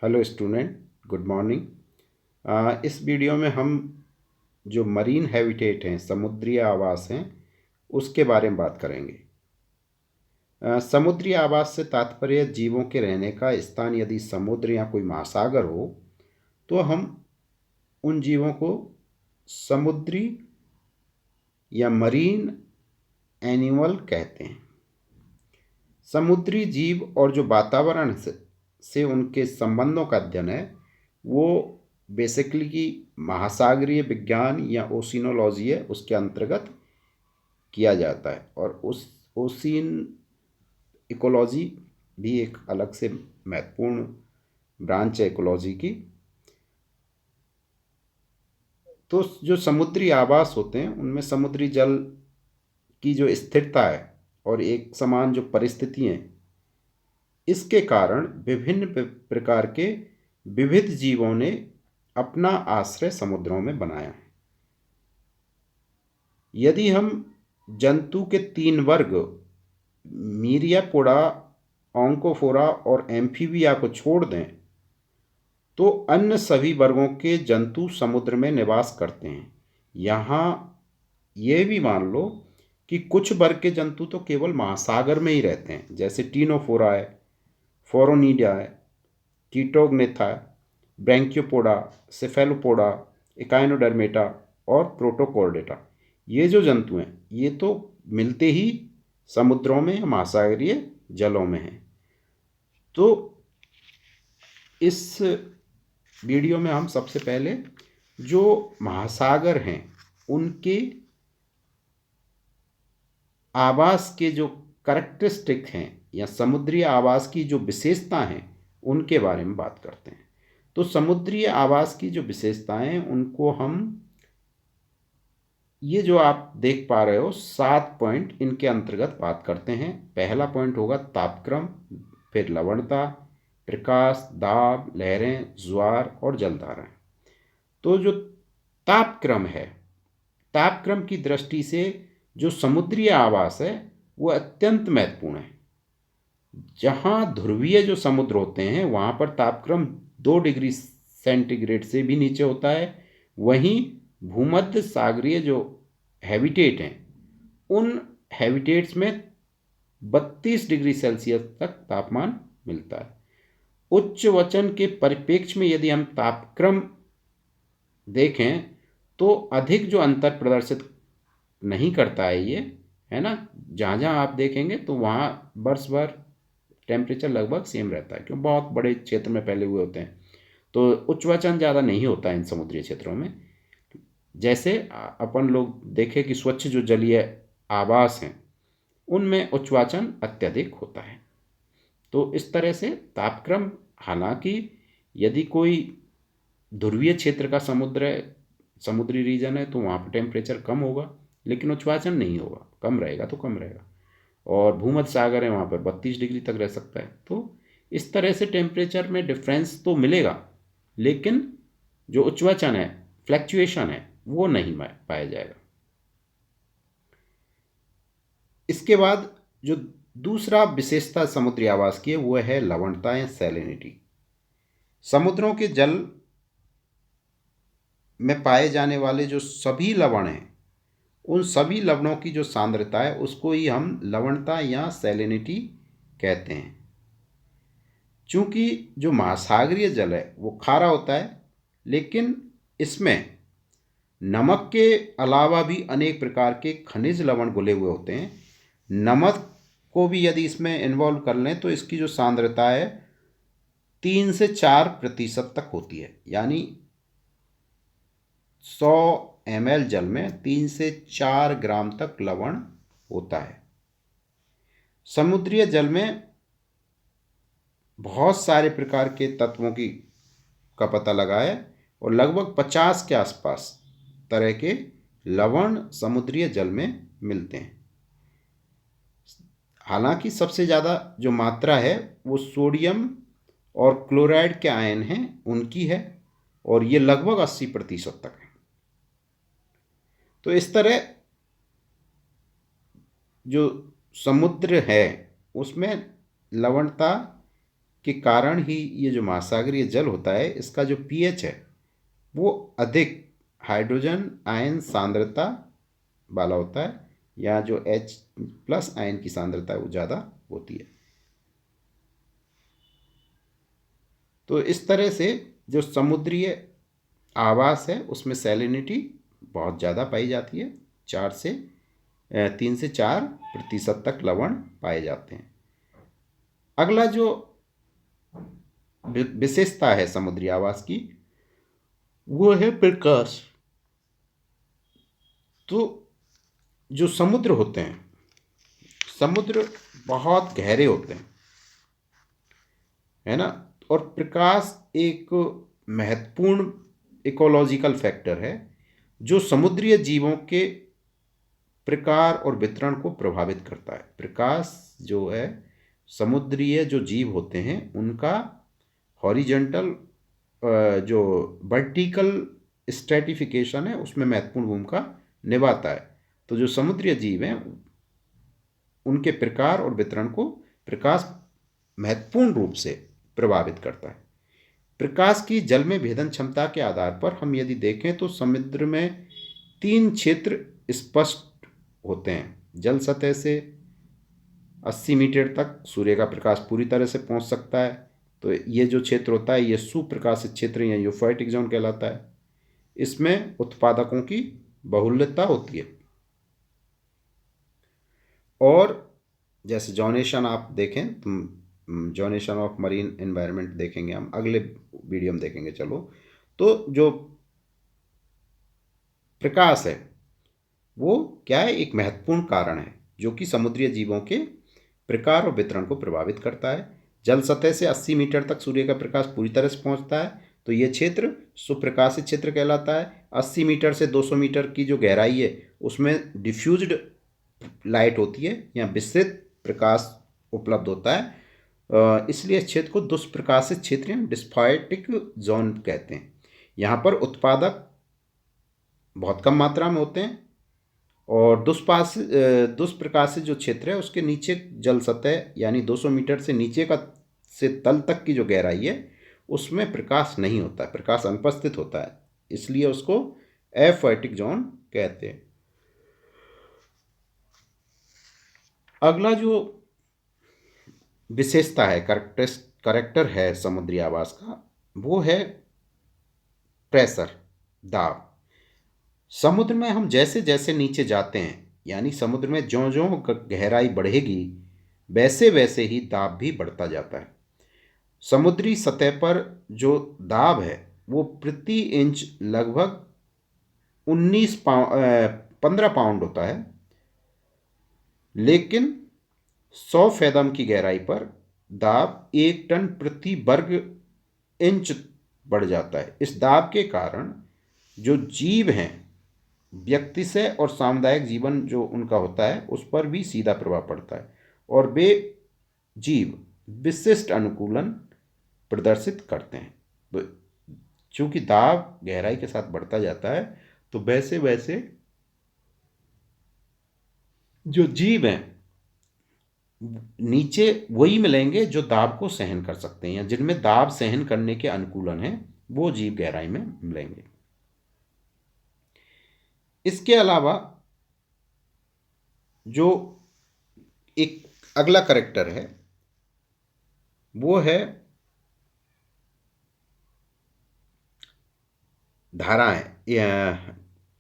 Hello student, good morning. इस video में हम जो मरीन हैबिटेट हैं, समुद्री आवास हैं, उसके बारे में बात करेंगे। समुद्री आवास से तात्पर्य जीवों के रहने का स्थान यदि समुद्र या कोई महासागर हो तो हम उन जीवों को समुद्री या मरीन एनिमल कहते हैं। समुद्री जीव और जो वातावरण से उनके संबंधों का अध्ययन है वो बेसिकली कि महासागरीय विज्ञान या ओशिनोलॉजी है, उसके अंतर्गत किया जाता है। और उस ओशिन इकोलॉजी भी एक अलग से महत्वपूर्ण ब्रांच है इकोलॉजी की। तो जो समुद्री आवास होते हैं उनमें समुद्री जल की जो स्थिरता है और एक समान जो परिस्थिति हैं, इसके कारण विभिन्न प्रकार के विविध जीवों ने अपना आश्रय समुद्रों में बनाया है। यदि हम जंतु के 3 वर्ग मीरियापोडा, ऑन्कोफोरा और एम्फीबिया को छोड़ दें तो अन्य सभी वर्गों के जंतु समुद्र में निवास करते हैं। यहाँ ये भी मान लो कि कुछ वर्ग के जंतु तो केवल महासागर में ही रहते हैं, जैसे टीनोफोरा है, फोरोनीडा है, कीटोग्नेथा, ब्रैंकियोपोडा, सेफेलोपोडा, इकाइनोडर्मेटा और प्रोटोकॉर्डेटा। ये जो जंतु हैं ये तो मिलते ही समुद्रों में या महासागरीय जलों में हैं। तो इस वीडियो में हम सबसे पहले जो महासागर हैं उनके आवास के जो कैरेक्टरिस्टिक हैं या समुद्री आवास की जो विशेषता हैं उनके बारे में बात करते हैं। तो समुद्री आवास की जो विशेषताएं हैं उनको हम, ये जो आप देख पा रहे हो 7 पॉइंट, इनके अंतर्गत बात करते हैं। पहला पॉइंट होगा तापक्रम, फिर लवणता, प्रकाश, दाब, लहरें, ज्वार और जलधाराएं। तो जो तापक्रम है, तापक्रम की दृष्टि से जो समुद्री आवास है वो अत्यंत महत्वपूर्ण है। जहाँ ध्रुवीय जो समुद्र होते हैं वहाँ पर तापक्रम 2 डिग्री सेंटीग्रेड से भी नीचे होता है। वहीं भूमध्य सागरीय जो हैबिटेट हैं उन हैबिटेट्स में 32 डिग्री सेल्सियस तक तापमान मिलता है। उच्च वचन के परिप्रेक्ष्य में यदि हम तापक्रम देखें तो अधिक जो अंतर प्रदर्शित नहीं करता है ये, है ना। जहाँ जहाँ आप देखेंगे तो वहाँ वर्ष भर टेम्परेचर लगभग सेम रहता है, क्यों बहुत बड़े क्षेत्र में फैले हुए होते हैं। तो उच्चवाचन ज़्यादा नहीं होता है इन समुद्री क्षेत्रों में। जैसे अपन लोग देखें कि स्वच्छ जो जलीय आवास हैं उनमें उच्चवाचन अत्यधिक होता है। तो इस तरह से तापक्रम, हालांकि यदि कोई ध्रुवीय क्षेत्र का समुद्री रीजन है तो वहाँ पर टेम्परेचर कम होगा, लेकिन उच्चवाचन नहीं होगा, कम रहेगा तो कम रहेगा। और भूमध्य सागर है वहाँ पर 32 डिग्री तक रह सकता है। तो इस तरह से टेम्परेचर में डिफरेंस तो मिलेगा, लेकिन जो उच्चवाचन है, फ्लैक्चुएशन है, वो नहीं पाया जाएगा। इसके बाद जो दूसरा विशेषता समुद्री आवास की है वो है लवणता या सैलिनिटी। समुद्रों के जल में पाए जाने वाले जो सभी लवण हैं उन सभी लवणों की जो सांद्रता है उसको ही हम लवणता या सैलिनिटी कहते हैं। चूंकि जो महासागरीय जल है वो खारा होता है, लेकिन इसमें नमक के अलावा भी अनेक प्रकार के खनिज लवण घुले हुए होते हैं। नमक को भी यदि इसमें इन्वॉल्व कर लें तो इसकी जो सांद्रता है 3 से 4% तक होती है। यानी 100 ml जल में 3 से 4 ग्राम तक लवण होता है। समुद्रीय जल में बहुत सारे प्रकार के तत्वों का पता लगा है और लगभग 50 के आसपास तरह के लवण समुद्रीय जल में मिलते हैं। हालांकि सबसे ज़्यादा जो मात्रा है वो सोडियम और क्लोराइड के आयन हैं उनकी है, और ये लगभग 80% तक है। तो इस तरह जो समुद्र है उसमें लवणता के कारण ही ये जो महासागरीय जल होता है इसका जो पीएच है वो अधिक हाइड्रोजन आयन सांद्रता वाला होता है, या जो H+ आयन की सांद्रता है वो ज़्यादा होती है। तो इस तरह से जो समुद्रीय आवास है उसमें सैलिनिटी बहुत ज़्यादा पाई जाती है, 3 से 4% तक लवण पाए जाते हैं। अगला जो विशेषता है समुद्री आवास की वो है प्रकाश। तो जो समुद्र होते हैं, समुद्र बहुत गहरे होते हैं, है ना, और प्रकाश एक महत्वपूर्ण इकोलॉजिकल फैक्टर है जो समुद्रीय जीवों के प्रकार और वितरण को प्रभावित करता है। प्रकाश जो है समुद्रीय जो जीव होते हैं उनका हॉरिजॉन्टल जो वर्टिकल स्ट्रेटिफिकेशन है उसमें महत्वपूर्ण भूमिका निभाता है। तो जो समुद्रीय जीव हैं उनके प्रकार और वितरण को प्रकाश महत्वपूर्ण रूप से प्रभावित करता है। प्रकाश की जल में भेदन क्षमता के आधार पर हम यदि देखें तो समुद्र में 3 क्षेत्र स्पष्ट होते हैं। जल सतह से 80 मीटर तक सूर्य का प्रकाश पूरी तरह से पहुंच सकता है, तो ये जो क्षेत्र होता है ये सुप्रकाशित क्षेत्र या यूफोइटिक जोन कहलाता है। इसमें उत्पादकों की बहुल्यता होती है। और जैसे जोनेशन आप देखें तो जोनेशन ऑफ मरीन एनवायरनमेंट देखेंगे हम, अगले वीडियो में देखेंगे। चलो, तो जो प्रकाश है वो क्या है, एक महत्वपूर्ण कारण है जो कि समुद्री जीवों के प्रकार और वितरण को प्रभावित करता है। जल सतह से 80 मीटर तक सूर्य का प्रकाश पूरी तरह से पहुंचता है, तो ये क्षेत्र सुप्रकाशित क्षेत्र कहलाता है। 80 मीटर से 200 मीटर की जो गहराई है उसमें डिफ्यूज्ड लाइट होती है या विस्तृत प्रकाश उपलब्ध होता है, इसलिए इस क्षेत्र को दुष्प्रकाशित क्षेत्र या डिस्फाइटिक जोन कहते हैं। यहाँ पर उत्पादक बहुत कम मात्रा में होते हैं और दुष्प्रकाशित जो क्षेत्र है उसके नीचे जल सतह यानी 200 मीटर से नीचे का से तल तक की जो गहराई है उसमें प्रकाश नहीं होता है, प्रकाश अनुपस्थित होता है, इसलिए उसको एफाइटिक जोन कहते हैं। अगला जो विशेषता है, करेक्टर है समुद्री आवास का, वो है प्रेशर, दाब। समुद्र में हम जैसे जैसे नीचे जाते हैं यानी समुद्र में ज्यों ज्यों गहराई बढ़ेगी वैसे वैसे ही दाब भी बढ़ता जाता है। समुद्री सतह पर जो दाब है वो प्रति इंच लगभग 15 पाउंड होता है, लेकिन 100 फैदम की गहराई पर दाब 1 टन प्रति वर्ग इंच बढ़ जाता है। इस दाब के कारण जो जीव हैं, व्यक्ति से और सामुदायिक जीवन जो उनका होता है उस पर भी सीधा प्रभाव पड़ता है और वे जीव विशिष्ट अनुकूलन प्रदर्शित करते हैं। तो चूंकि दाब गहराई के साथ बढ़ता जाता है तो वैसे वैसे जो जीव हैं नीचे वही मिलेंगे जो दाब को सहन कर सकते हैं या जिनमें दाब सहन करने के अनुकूलन है, वो जीव गहराई में मिलेंगे। इसके अलावा जो एक अगला करैक्टर है वो है धाराएं।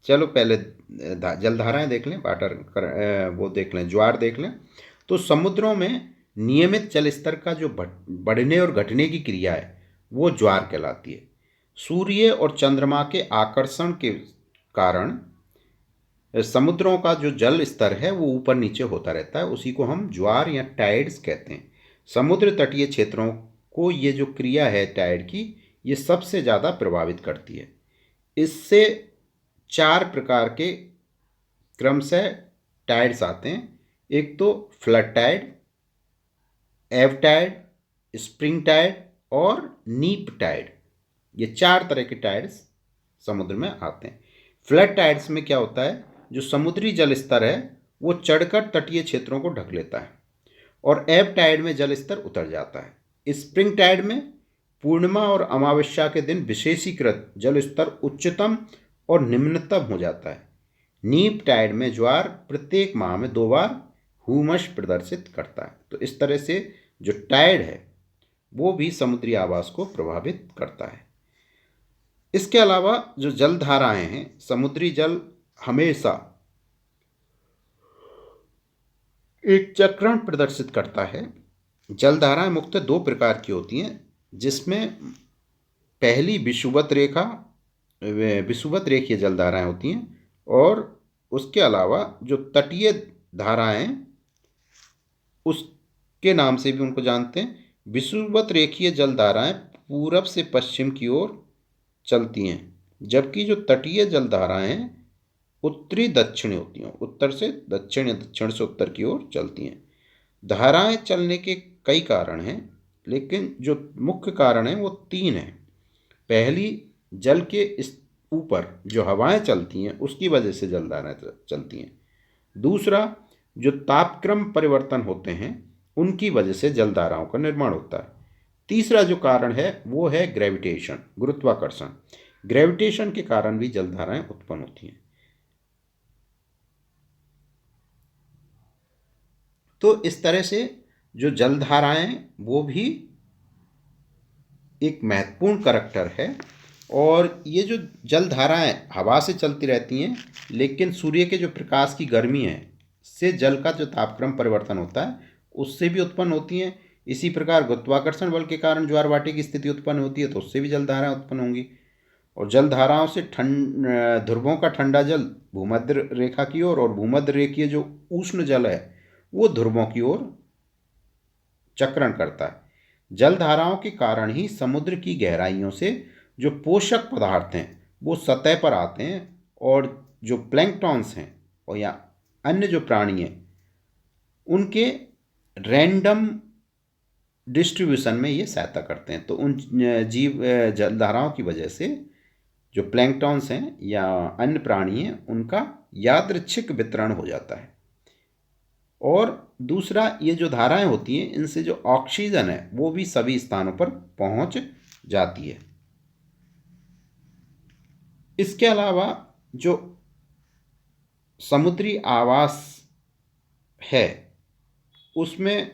चलो पहले जलधाराएं देख लें, वो देख लें, ज्वार देख लें। तो समुद्रों में नियमित जल स्तर का जो बढ़ने और घटने की क्रिया है वो ज्वार कहलाती है। सूर्य और चंद्रमा के आकर्षण के कारण समुद्रों का जो जल स्तर है वो ऊपर नीचे होता रहता है, उसी को हम ज्वार या टाइड्स कहते हैं। समुद्र तटीय क्षेत्रों को ये जो क्रिया है टाइड की, ये सबसे ज़्यादा प्रभावित करती है। इससे 4 प्रकार के क्रमशः टाइड्स आते हैं। एक तो फ्लड टाइड, एव टाइड, स्प्रिंग टाइड और नीप टाइड, ये 4 तरह के टाइड्स समुद्र में आते हैं। फ्लड टाइड्स में क्या होता है, जो समुद्री जल स्तर है वो चढ़कर तटीय क्षेत्रों को ढक लेता है और एब टाइड में जल स्तर उतर जाता है। स्प्रिंग टाइड में पूर्णिमा और अमावस्या के दिन विशेषीकृत जल स्तर उच्चतम और निम्नतम हो जाता है। नीप टाइड में ज्वार प्रत्येक माह में 2 बार हुमस प्रदर्शित करता है। तो इस तरह से जो टाइड है वो भी समुद्री आवास को प्रभावित करता है। इसके अलावा जो जलधाराएं हैं, समुद्री जल हमेशा एक चक्रण प्रदर्शित करता है। जलधाराएं मुख्यतः 2 प्रकार की होती हैं, जिसमें पहली विषुवत रेखीय जलधाराएं होती हैं, और उसके अलावा जो तटीय धाराएं उसके नाम से भी उनको जानते हैं। विषुवत रेखीय जलधाराएं पूरब से पश्चिम की ओर चलती हैं, जबकि जो तटीय जलधाराएं हैं उत्तरी दक्षिणी होती हैं, उत्तर से दक्षिण या दक्षिण से उत्तर की ओर चलती हैं। धाराएं चलने के कई कारण हैं, लेकिन जो मुख्य कारण हैं वो 3 हैं। पहली, जल के इस ऊपर जो हवाएं चलती हैं उसकी वजह से जलधाराएं चलती हैं। दूसरा, जो तापक्रम परिवर्तन होते हैं उनकी वजह से जलधाराओं का निर्माण होता है। तीसरा जो कारण है वो है ग्रेविटेशन, गुरुत्वाकर्षण। ग्रेविटेशन के कारण भी जलधाराएं उत्पन्न होती हैं। तो इस तरह से जो जलधाराएं वो भी एक महत्वपूर्ण करैक्टर है। और ये जो जलधाराएं हवा से चलती रहती हैं, लेकिन सूर्य के जो प्रकाश की गर्मी है से जल का जो तापक्रम परिवर्तन होता है उससे भी उत्पन्न होती हैं। इसी प्रकार गुरुत्वाकर्षण बल के कारण ज्वार भाटे की स्थिति उत्पन्न होती है, तो उससे भी जलधाराएं उत्पन्न होंगी। और जलधाराओं से ध्रुवों का ठंडा जल भूमध्य रेखा की ओर और भूमध्य रेखीय जो उष्ण जल है वो ध्रुवों की ओर चक्रण करता है। जलधाराओं के कारण ही समुद्र की गहराइयों से जो पोषक पदार्थ हैं वो सतह पर आते हैं, और जो प्लैंकटॉन्स हैं और या अन्य जो प्राणी हैं उनके रैंडम डिस्ट्रीब्यूशन में ये सहायता करते हैं। तो उन जलधाराओं की वजह से जो प्लैंकटॉन्स हैं या अन्य प्राणी हैं उनका यादृच्छिक वितरण हो जाता है। और दूसरा, ये जो धाराएं होती हैं इनसे जो ऑक्सीजन है वो भी सभी स्थानों पर पहुंच जाती है। इसके अलावा जो समुद्री आवास है उसमें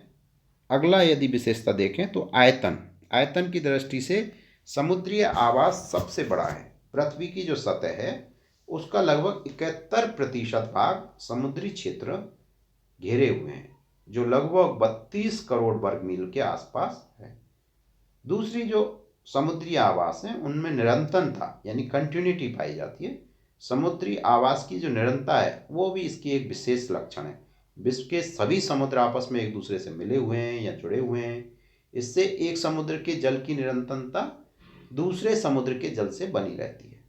अगला यदि विशेषता देखें तो आयतन की दृष्टि से समुद्री आवास सबसे बड़ा है। पृथ्वी की जो सतह है उसका लगभग 71% भाग समुद्री क्षेत्र घेरे हुए हैं, जो लगभग 32 करोड़ वर्ग मील के आसपास है। दूसरी जो समुद्री आवास हैं उनमें निरंतरता यानी कंटिन्यूटी पाई जाती है। समुद्री आवास की जो निरंतरता है वो भी इसकी एक विशेष लक्षण है। विश्व के सभी समुद्र आपस में एक दूसरे से मिले हुए हैं या जुड़े हुए हैं। इससे एक समुद्र के जल की निरंतरता दूसरे समुद्र के जल से बनी रहती है।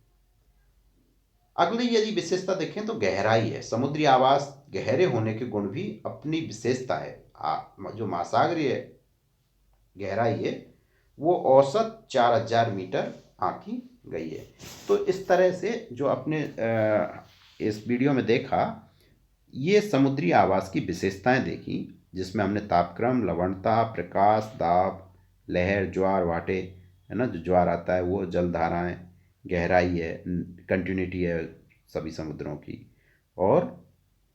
अगली यदि विशेषता देखें तो गहराई है। समुद्री आवास गहरे होने के गुण भी अपनी विशेषता है। जो महासागरीय गहराई है वो औसत 4000 मीटर आंकी गई है। तो इस तरह से जो अपने इस वीडियो में देखा, ये समुद्री आवास की विशेषताएं देखी, जिसमें हमने तापक्रम, लवणता, प्रकाश, दाब, लहर, ज्वार भाटे है ना, जो ज्वार आता है वो, जलधाराएं, गहराई है, कंटिन्यूटी है सभी समुद्रों की, और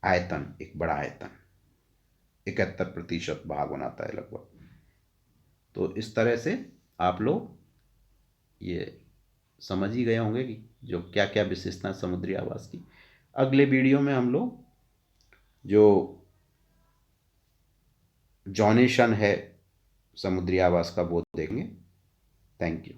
आयतन, एक बड़ा आयतन 71% भाग बनाता है लगभग। तो इस तरह से आप लोग ये समझ ही गए होंगे कि जो क्या क्या विशेषता समुद्री आवास की। अगले वीडियो में हम लोग जो जॉनेशन है समुद्री आवास का वो देखेंगे। Thank you.